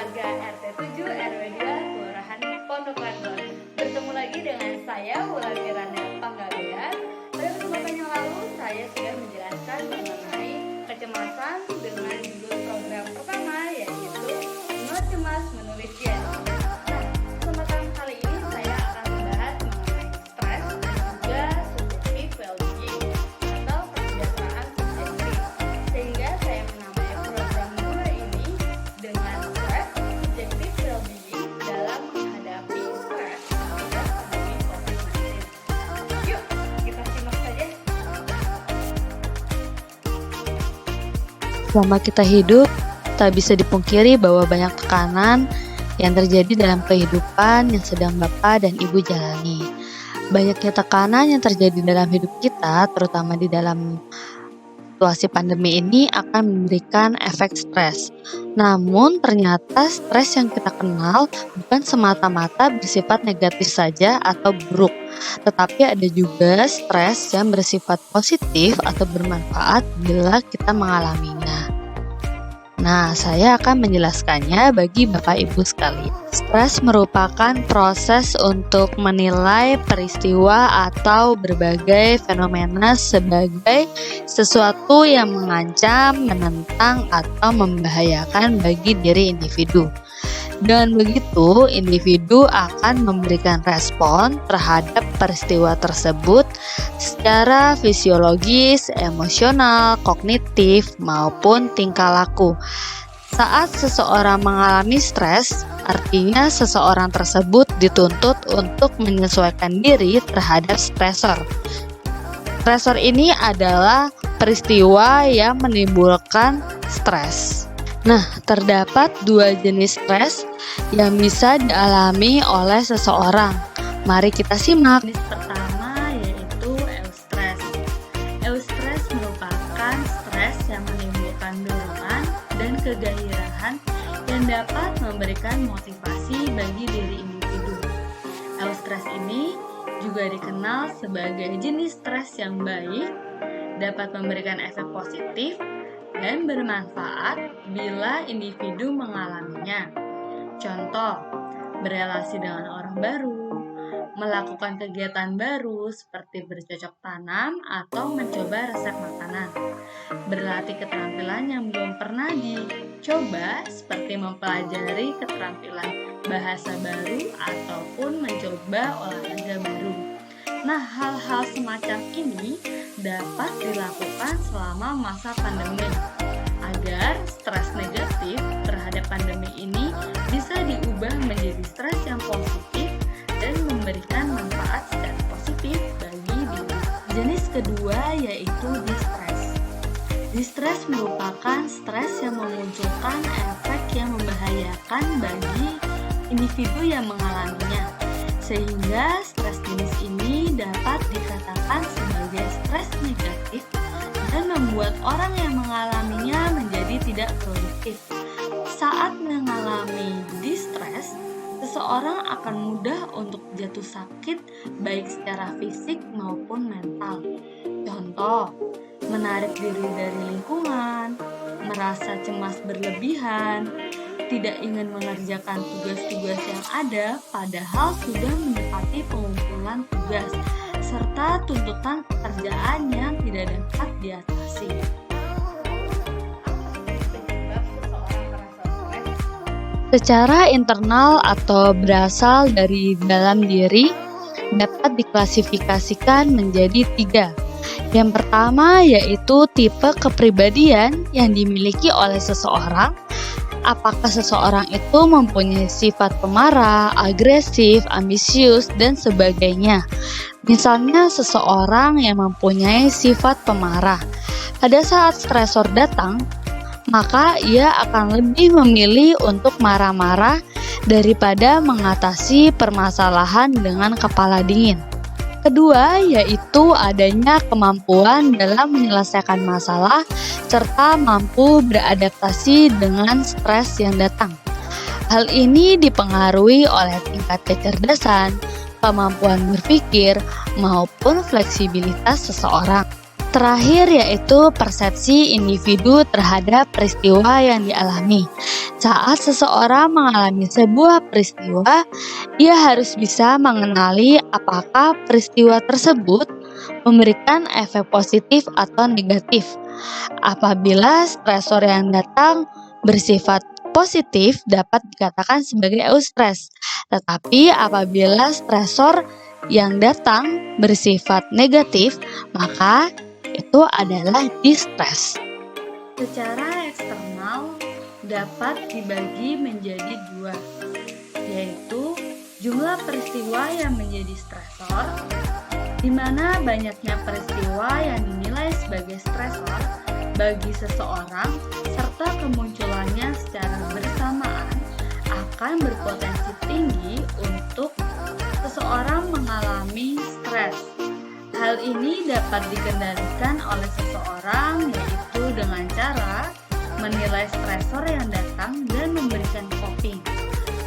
warga RT 7 RW 2 Kelurahan Pondok Ranggon. Bertemu lagi dengan saya Wulan Miranda Panggabean. Pada kesempatan yang lalu saya sudah menjelaskan mengenai kecemasan dengan judul program pertama, yaitu Not Cemas Menulis Yes. Nah, kesempatan kali ini saya akan membahas mengenai stres dan juga subjective well-being atau kesejahteraan subjektif, sehingga saya menamai program 2 ini dengan stres subjective well-being dalam menghadapi stres akibat pandemi COVID-19. Yuk, kita simak saja. Selama kita hidup, tak bisa dipungkiri bahwa banyak tekanan yang terjadi dalam kehidupan yang sedang Bapak dan Ibu jalani. Banyaknya tekanan yang terjadi dalam hidup kita, terutama di dalam situasi pandemi ini, akan memberikan efek stres. Namun ternyata stres yang kita kenal bukan semata-mata bersifat negatif saja atau buruk, tetapi ada juga stres yang bersifat positif atau bermanfaat bila kita mengalaminya. Nah, saya akan menjelaskannya bagi Bapak Ibu sekalian. Stres merupakan proses untuk menilai peristiwa atau berbagai fenomena sebagai sesuatu yang mengancam, menentang, atau membahayakan bagi diri individu. Dengan begitu, individu akan memberikan respon terhadap peristiwa tersebut secara fisiologis, emosional, kognitif, maupun tingkah laku. Saat seseorang mengalami stres, artinya seseorang tersebut dituntut untuk menyesuaikan diri terhadap stresor. Stresor ini adalah peristiwa yang menimbulkan stres. Nah, terdapat 2 jenis stres yang bisa dialami oleh seseorang. Mari kita simak. Jenis pertama yaitu eustress. Eustress merupakan stres yang menimbulkan dorongan dan kegairahan yang dapat memberikan motivasi bagi diri individu. Eustress ini juga dikenal sebagai jenis stres yang baik, dapat memberikan efek positif dan bermanfaat bila individu mengalaminya. Contoh, berelasi dengan orang baru, melakukan kegiatan baru seperti bercocok tanam atau mencoba resep makanan, berlatih keterampilan yang belum pernah dicoba seperti mempelajari keterampilan bahasa baru ataupun mencoba olahraga baru. Nah, hal-hal semacam ini dapat dilakukan selama masa pandemi agar stres negatif terhadap pandemi ini bisa diubah menjadi stres yang positif dan memberikan manfaat secara positif bagi diri. Jenis kedua yaitu distress. Distress merupakan stres yang memunculkan efek yang membahayakan bagi individu yang mengalaminya, sehingga stres jenis ini dapat dikatakan sebagai stres negatif dan membuat orang yang mengalaminya menjadi tidak produktif. Saat mengalami distress, seseorang akan mudah untuk jatuh sakit baik secara fisik maupun mental. Contoh, menarik diri dari lingkungan, merasa cemas berlebihan, tidak ingin mengerjakan tugas-tugas yang ada padahal sudah menepati pengumpulan tugas, serta tuntutan pekerjaan yang tidak dapat diatasi. Secara internal atau berasal dari dalam diri dapat diklasifikasikan menjadi 3. Yang pertama yaitu tipe kepribadian yang dimiliki oleh seseorang. Apakah seseorang itu mempunyai sifat pemarah, agresif, ambisius, dan sebagainya. Misalnya seseorang yang mempunyai sifat pemarah. Pada saat stresor datang, maka ia akan lebih memilih untuk marah-marah daripada mengatasi permasalahan dengan kepala dingin. Kedua, yaitu adanya kemampuan dalam menyelesaikan masalah serta mampu beradaptasi dengan stres yang datang. Hal ini dipengaruhi oleh tingkat kecerdasan, kemampuan berpikir, maupun fleksibilitas seseorang. Terakhir yaitu persepsi individu terhadap peristiwa yang dialami. Saat seseorang mengalami sebuah peristiwa, ia harus bisa mengenali apakah peristiwa tersebut memberikan efek positif atau negatif. Apabila stresor yang datang bersifat positif dapat dikatakan sebagai eustress. Tetapi apabila stresor yang datang bersifat negatif, maka itu adalah distress. Secara eksternal dapat dibagi menjadi dua, yaitu jumlah peristiwa yang menjadi stresor, di mana banyaknya peristiwa yang dinilai sebagai stresor bagi seseorang serta kemunculannya secara bersamaan akan berpotensi tinggi untuk seseorang mengalami stres. Hal ini dapat dikendalikan oleh seseorang, yaitu dengan cara menilai stresor yang datang dan memberikan coping.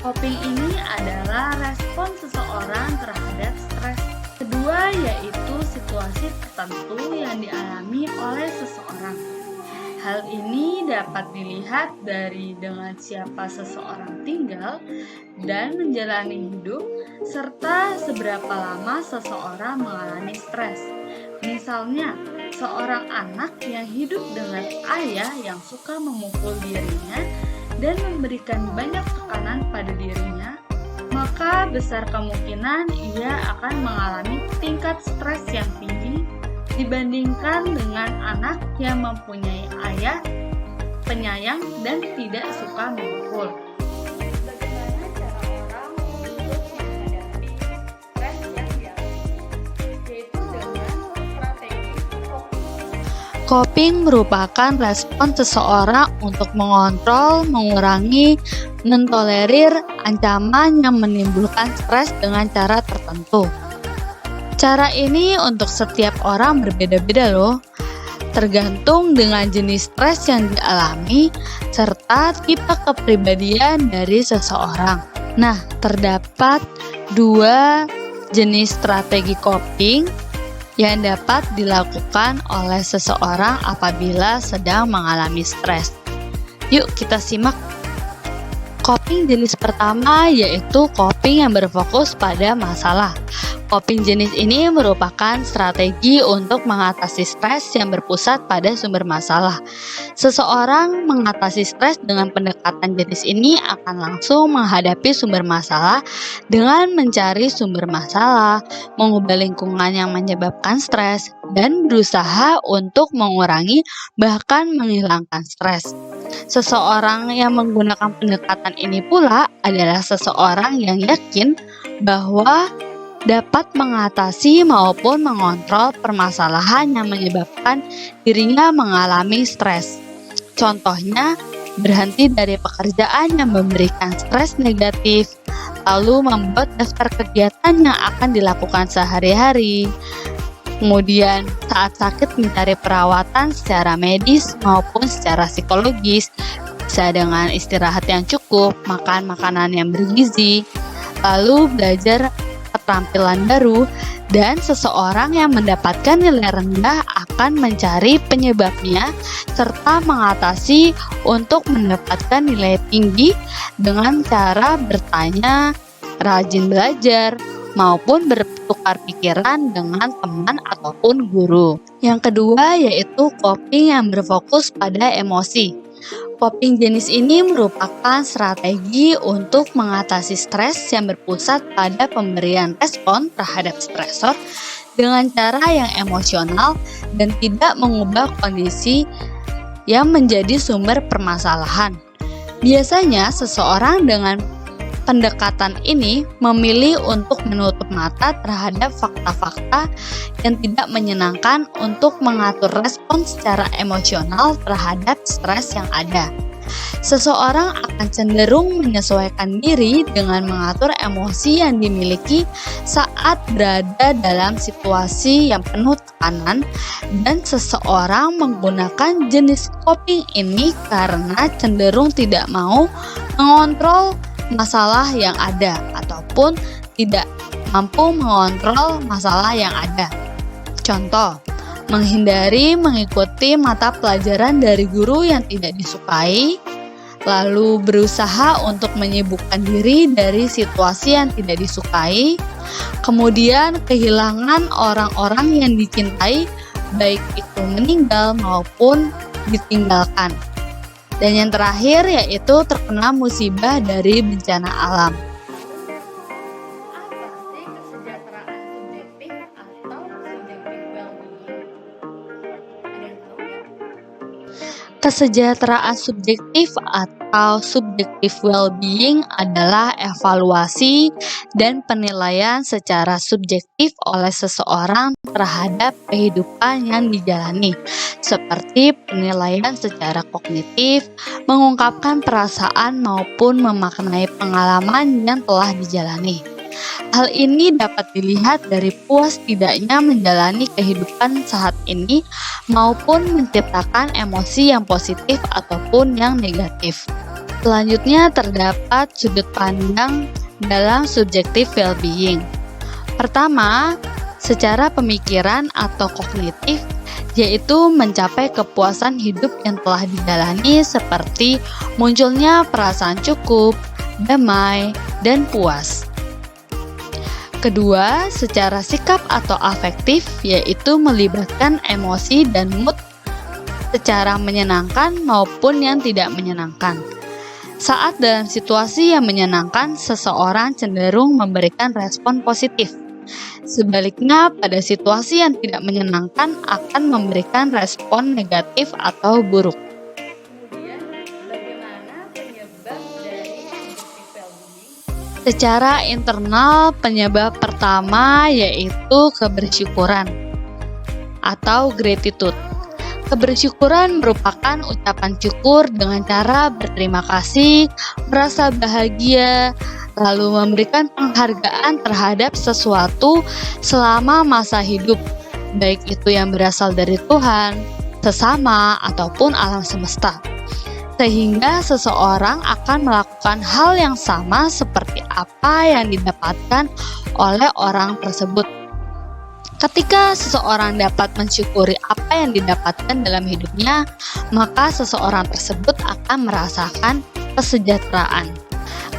Coping ini adalah respon seseorang terhadap stres. Kedua yaitu situasi tertentu yang dialami oleh seseorang. Hal ini dapat dilihat dari dengan siapa seseorang tinggal dan menjalani hidup, serta seberapa lama seseorang mengalami stres. Misalnya, seorang anak yang hidup dengan ayah yang suka memukul dirinya dan memberikan banyak tekanan pada dirinya, maka besar kemungkinan ia akan mengalami tingkat stres yang tinggi dibandingkan dengan anak yang mempunyai ayah penyayang dan tidak suka memukul. Bagaimana cara orang untuk menghadapi stres yang dialami? Yaitu dengan strategi coping. Coping merupakan respon seseorang untuk mengontrol, mengurangi, mentolerir ancaman yang menimbulkan stres dengan cara tertentu. Cara ini untuk setiap orang berbeda-beda loh, tergantung dengan jenis stres yang dialami serta tipe kepribadian dari seseorang. Nah, terdapat dua jenis strategi coping yang dapat dilakukan oleh seseorang apabila sedang mengalami stres. Yuk kita simak. Coping jenis pertama yaitu coping yang berfokus pada masalah. Coping jenis ini merupakan strategi untuk mengatasi stres yang berpusat pada sumber masalah. Seseorang mengatasi stres dengan pendekatan jenis ini akan langsung menghadapi sumber masalah dengan mencari sumber masalah, mengubah lingkungan yang menyebabkan stres, dan berusaha untuk mengurangi bahkan menghilangkan stres. Seseorang yang menggunakan pendekatan ini pula adalah seseorang yang yakin bahwa dapat mengatasi maupun mengontrol permasalahan yang menyebabkan dirinya mengalami stres. Contohnya, berhenti dari pekerjaan yang memberikan stres negatif, lalu membuat daftar kegiatan yang akan dilakukan sehari-hari. Kemudian, saat sakit mencari perawatan secara medis maupun secara psikologis, bisa dengan istirahat yang cukup, makan makanan yang bergizi, lalu belajar keterampilan baru, dan seseorang yang mendapatkan nilai rendah akan mencari penyebabnya serta mengatasi untuk mendapatkan nilai tinggi dengan cara bertanya, rajin belajar, maupun bertukar pikiran dengan teman ataupun guru. Yang kedua yaitu coping yang berfokus pada emosi. Coping jenis ini merupakan strategi untuk mengatasi stres yang berpusat pada pemberian respon terhadap stresor dengan cara yang emosional dan tidak mengubah kondisi yang menjadi sumber permasalahan. Biasanya seseorang dengan pendekatan ini memilih untuk menutup mata terhadap fakta-fakta yang tidak menyenangkan untuk mengatur respon secara emosional terhadap stres yang ada. Seseorang akan cenderung menyesuaikan diri dengan mengatur emosi yang dimiliki saat berada dalam situasi yang penuh tekanan, dan seseorang menggunakan jenis coping ini karena cenderung tidak mau mengontrol masalah yang ada ataupun tidak mampu mengontrol masalah yang ada. Contoh, menghindari mengikuti mata pelajaran dari guru yang tidak disukai, lalu berusaha untuk menyibukkan diri dari situasi yang tidak disukai, kemudian kehilangan orang-orang yang dicintai, baik itu meninggal maupun ditinggalkan. Dan yang terakhir yaitu terkena musibah dari bencana alam. Apa sih kesejahteraan subjektif atau subjective well-being? Ada yang tahu nggak? Kesejahteraan subjektif atau subjective well-being adalah evaluasi dan penilaian secara subjektif oleh seseorang terhadap kehidupan yang dijalani, seperti penilaian secara kognitif, mengungkapkan perasaan maupun memaknai pengalaman yang telah dijalani. Hal ini dapat dilihat dari puas tidaknya menjalani kehidupan saat ini maupun menciptakan emosi yang positif ataupun yang negatif. Selanjutnya terdapat sudut pandang dalam subjective well-being. Pertama, secara pemikiran atau kognitif, yaitu mencapai kepuasan hidup yang telah dijalani seperti munculnya perasaan cukup, damai, dan puas. Kedua, secara sikap atau afektif, yaitu melibatkan emosi dan mood secara menyenangkan maupun yang tidak menyenangkan. Saat dalam situasi yang menyenangkan, seseorang cenderung memberikan respon positif. Sebaliknya, pada situasi yang tidak menyenangkan akan memberikan respon negatif atau buruk. Kemudian, bagaimana penyebab dari subjective well-being? Secara internal, penyebab pertama yaitu kebersyukuran atau gratitude. Kebersyukuran merupakan ucapan syukur dengan cara berterima kasih, merasa bahagia, lalu memberikan penghargaan terhadap sesuatu selama masa hidup, baik itu yang berasal dari Tuhan, sesama, ataupun alam semesta. Sehingga seseorang akan melakukan hal yang sama seperti apa yang didapatkan oleh orang tersebut. Ketika seseorang dapat mensyukuri apa yang didapatkan dalam hidupnya, maka seseorang tersebut akan merasakan kesejahteraan.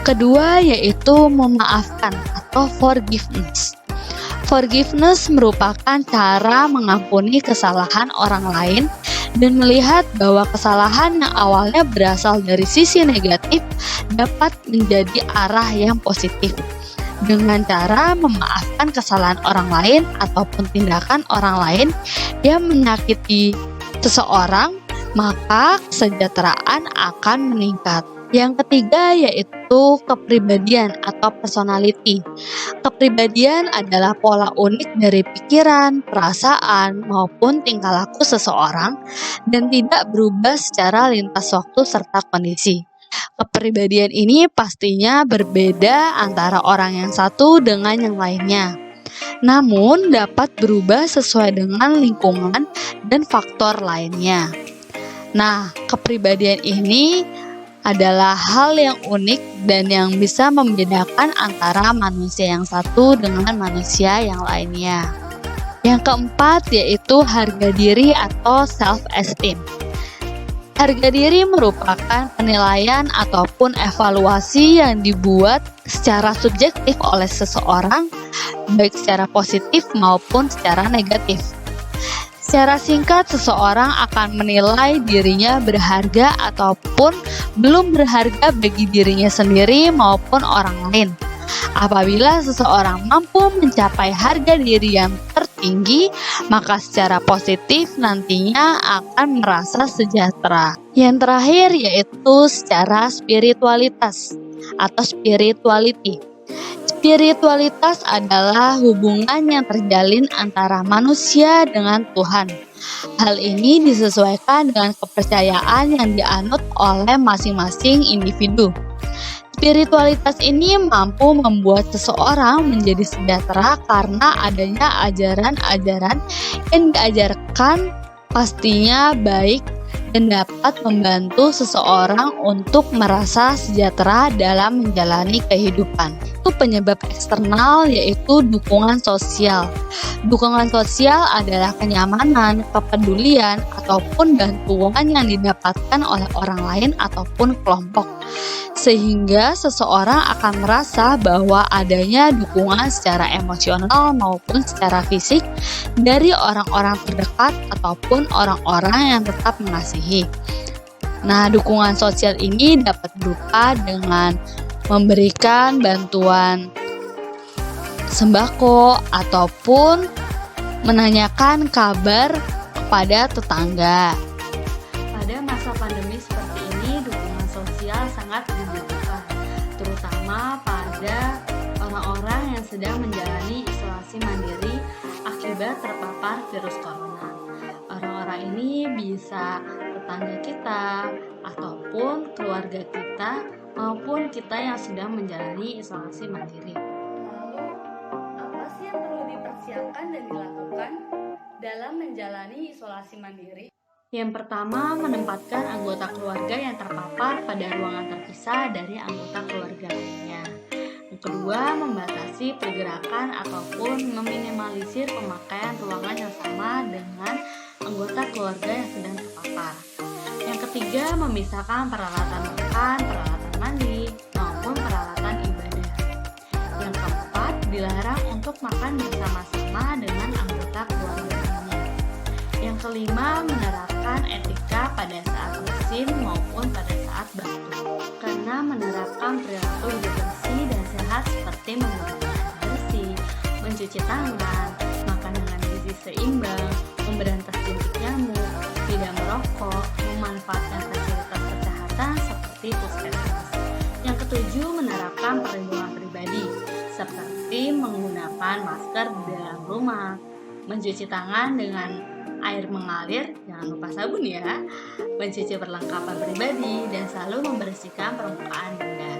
Kedua yaitu memaafkan atau forgiveness. Forgiveness merupakan cara mengampuni kesalahan orang lain dan melihat bahwa kesalahan yang awalnya berasal dari sisi negatif dapat menjadi arah yang positif. Dengan cara memaafkan kesalahan orang lain ataupun tindakan orang lain yang menyakiti seseorang, maka kesejahteraan akan meningkat. Yang ketiga yaitu kepribadian atau personality. Kepribadian adalah pola unik dari pikiran, perasaan, maupun tingkah laku seseorang dan tidak berubah secara lintas waktu serta kondisi. Kepribadian ini pastinya berbeda antara orang yang satu dengan yang lainnya. Namun dapat berubah sesuai dengan lingkungan dan faktor lainnya. Nah, kepribadian ini adalah hal yang unik dan yang bisa membedakan antara manusia yang satu dengan manusia yang lainnya. Yang keempat yaitu harga diri atau self-esteem. Harga diri merupakan penilaian ataupun evaluasi yang dibuat secara subjektif oleh seseorang, baik secara positif maupun secara negatif. Secara singkat, seseorang akan menilai dirinya berharga ataupun belum berharga bagi dirinya sendiri maupun orang lain. Apabila seseorang mampu mencapai harga diri yang tertinggi, maka secara positif nantinya akan merasa sejahtera. Yang terakhir yaitu secara spiritualitas atau spirituality. Spiritualitas adalah hubungan yang terjalin antara manusia dengan Tuhan. Hal ini disesuaikan dengan kepercayaan yang dianut oleh masing-masing individu. Spiritualitas ini mampu membuat seseorang menjadi sejahtera karena adanya ajaran-ajaran yang diajarkan pastinya baik dan dapat membantu seseorang untuk merasa sejahtera dalam menjalani kehidupan. Itu penyebab eksternal, yaitu dukungan sosial. Dukungan sosial adalah kenyamanan, kepedulian, ataupun bantuan yang didapatkan oleh orang lain ataupun kelompok, sehingga seseorang akan merasa bahwa adanya dukungan secara emosional maupun secara fisik dari orang-orang terdekat ataupun orang-orang yang tetap mengasihi. Nah, dukungan sosial ini dapat berupa dengan memberikan bantuan sembako ataupun menanyakan kabar kepada tetangga. Pada masa pandemi seperti ini, dukungan sosial sangat dibutuhkan, terutama pada orang-orang yang sedang menjalani isolasi mandiri akibat terpapar virus corona. Orang-orang ini bisa tetangga kita, ataupun keluarga kita, maupun kita yang sedang menjalani isolasi mandiri. Lalu, apa sih yang perlu dipersiapkan dan dilakukan dalam menjalani isolasi mandiri? Yang pertama, menempatkan anggota keluarga yang terpapar pada ruangan terpisah dari anggota keluarga lainnya. Yang kedua, membatasi pergerakan ataupun meminimalisir pemakaian ruangan yang sama dengan anggota keluarga yang sedang terpapar. Yang ketiga, memisahkan peralatan makan, peralatan mandi, maupun peralatan ibadah. Yang keempat, dilarang untuk makan bersama-sama dengan anggota keluarga lainnya. Yang kelima, menerapkan etika pada saat bersin maupun pada saat batuk. Karena menerapkan perilaku hidup bersih dan sehat seperti menggunakan air bersih, mencuci tangan, makan dengan gizi seimbang, memberantas jentik nyamuk, tidak merokok, memanfaatkan fasilitas kesehatan seperti puskesmas. Yang ketujuh, menerapkan perlindungan pribadi seperti menggunakan masker di dalam rumah, mencuci tangan dengan air mengalir, jangan lupa sabun ya, mencuci perlengkapan pribadi, dan selalu membersihkan permukaan benda.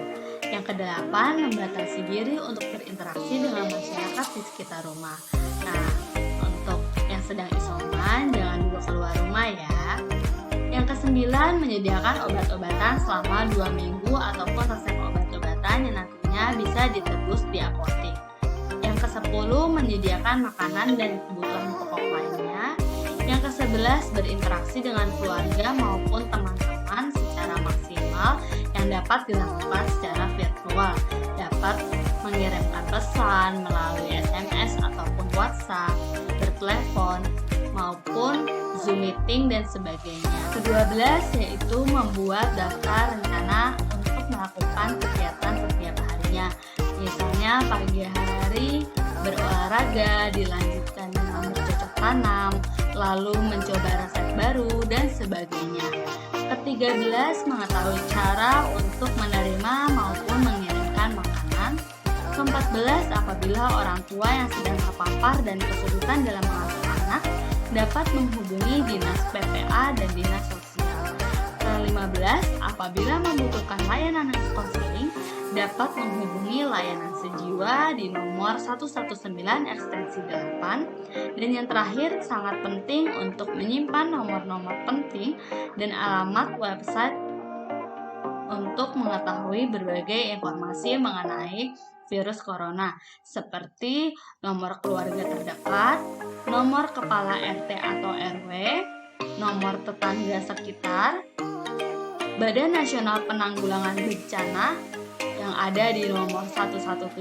Yang kedelapan, membatasi diri untuk berinteraksi dengan masyarakat di sekitar rumah. Nah, untuk yang sedang isoman, jangan juga keluar rumah ya. Yang kesembilan, menyediakan obat-obatan selama 2 minggu ataupun resep obat-obatan yang nantinya bisa ditebus di apotek. Yang ke-10, menyediakan makanan dan kebutuhan pokok lainnya. Yang ke-11, berinteraksi dengan keluarga maupun teman-teman secara maksimal yang dapat dilakukan secara virtual. Dapat mengirimkan pesan melalui SMS ataupun WhatsApp, bertelepon, maupun Zoom meeting dan sebagainya. Ke-12, yaitu membuat daftar rencana untuk melakukan kegiatan setiap harinya. Misalnya pagi hari berolahraga, dilanjutkan dengan bercocok tanam, lalu mencoba resep baru, dan sebagainya. Ke-13, mengetahui cara untuk menerima maupun mengirimkan makanan. Ke-14, apabila orang tua yang sedang terpapar dan kesulitan dalam mengasuh anak, dapat menghubungi dinas PPA dan dinas sosial. Ke-15, apabila membutuhkan layanan konseling, dapat menghubungi layanan sejiwa di nomor 119 ekstensi 8. Dan yang terakhir, sangat penting untuk menyimpan nomor-nomor penting dan alamat website untuk mengetahui berbagai informasi mengenai virus corona, seperti nomor keluarga terdekat, nomor kepala RT atau RW, nomor tetangga sekitar, Badan Nasional Penanggulangan Bencana yang ada di nomor 117,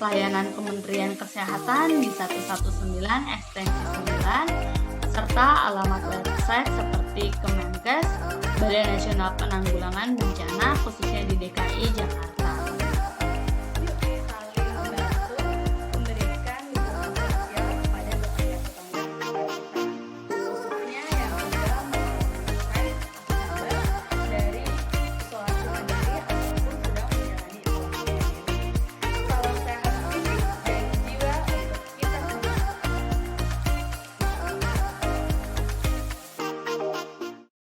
layanan Kementerian Kesehatan di 119 ekstensi 9, serta alamat website seperti Kemenkes, Badan Nasional Penanggulangan Bencana khususnya di DKI Jakarta.